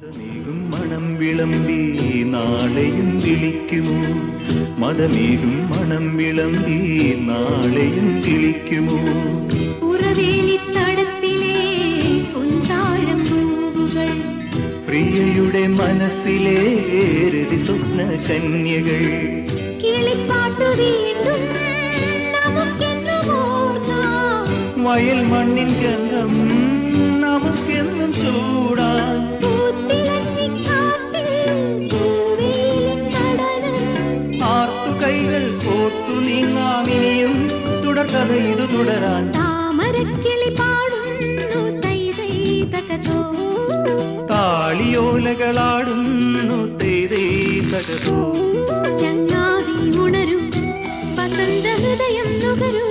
മതമേകും മണം വിളമ്പി നാളെയും വിളിക്കുമോ, മതമേകും മണം വിളമ്പി നാളെയും വിളിക്കുമോ. ഉറവേലിത്തടത്തിലെ പൊൻതാഴം പൂവുകൾ, പ്രിയയുടെ മനസ്സിലെ രതി സ്വപ്ന കന്യകൾ, കിളിപ്പാട്ടു വീണ്ടും നമുക്കെന്നും ഓർക്കാം. വയൽ മണ്ണിൻ ഗന്ധം നമുക്കെന്നും ചൂടാൻ. ആർത്തുകൈകൾ കോർത്തു നീങ്ങാമിനിയും തുടർക്കഥ ഇത് തുടരാൻ. താമരക്കിളി പാടുന്നു തൈ തൈ തകതോ, താളിയോലകളാടുന്നു തൈ തൈ തകതോ. ചങ്ങാതി ഉണരും വസന്ത ഹൃദയം നുകരും.